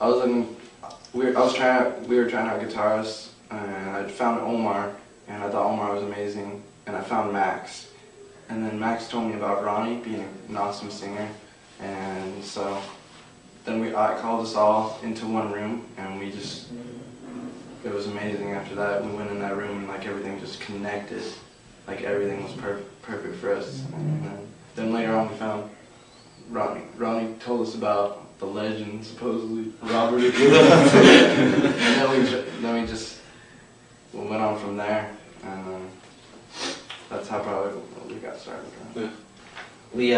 I was in, we were trying out guitarists, and I found Omar, and I thought Omar was amazing, and I found Max. And then Max told me about Ronnie being an awesome singer, and so then I called us all into one room, and it was amazing after that. We went in that room and like everything just connected, like everything was perfect for us. And then later on we found Ronnie. Ronnie told us about the legend, supposedly, Robert. And then we just went on from there, and that's how probably we got started. Right? We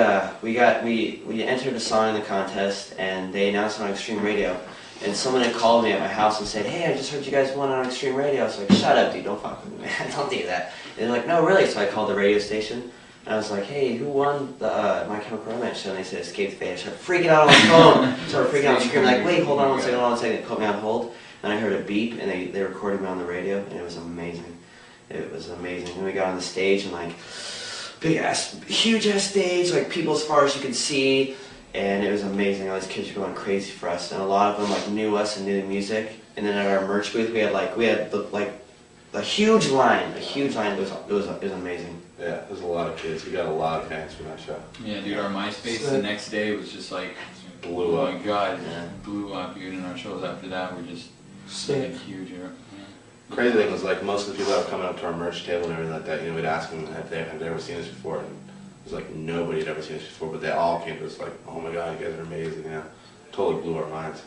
entered a song in the contest, and they announced it on Extreme Radio. And someone had called me at my house and said, "Hey, I just heard you guys won on Extreme Radio." I was like, "Shut up, dude! Don't fuck with me, man! Don't do that." And they're like, "No, really?" So I called the radio station, and I was like, "Hey, who won the My Chemical Romance show?" And they said, "Escape the Fate." I started freaking out on the phone. Started freaking out, screaming like, "Wait, hold on one second, hold on one second." They put me on hold, and I heard a beep, and they recorded me on the radio, and it was amazing. It was amazing. And we got on the stage, and like, huge ass stage, like people as far as you could see. And it was amazing. All these kids were going crazy for us, and a lot of them like knew us and knew the music. And then at our merch booth, we had a huge line. It was amazing. Yeah, there's a lot of kids. We got a lot of fans from that show. Yeah, dude, our MySpace the next day was just like blew up. Oh my god, yeah. Blew up. Dude, and our shows after that were just like, huge. Yeah. Crazy thing was like most of the people that were coming up to our merch table and everything like that, you know, we'd ask them if they had ever seen us before. And it was like nobody had ever seen us before, but they all came to us like, "Oh my god, you guys are amazing!" Yeah, totally blew our minds.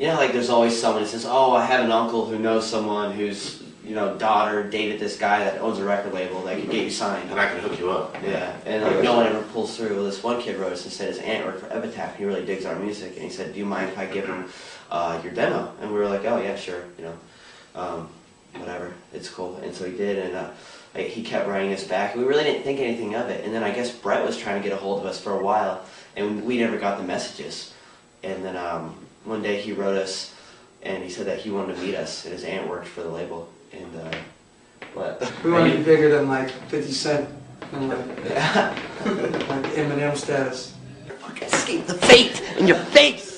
You know, like there's always someone who says, "Oh, I have an uncle who knows someone whose, you know, daughter dated this guy that owns a record label that could get you signed." And I can hook you up. Yeah, and like no one ever pulls through. Well, this one kid wrote us and said his aunt worked for Epitaph. He really digs our music, and he said, "Do you mind if I give him your demo?" And we were like, "Oh yeah, sure, you know, whatever, it's cool." And so he did, and he kept writing us back. We really didn't think anything of it, and then I guess Brett was trying to get a hold of us for a while, and we never got the messages. And then one day he wrote us, and he said that he wanted to meet us, and his aunt worked for the label, and what? We want to be bigger than like 50 Cent and like Eminem status. Fucking escape the fate in your face!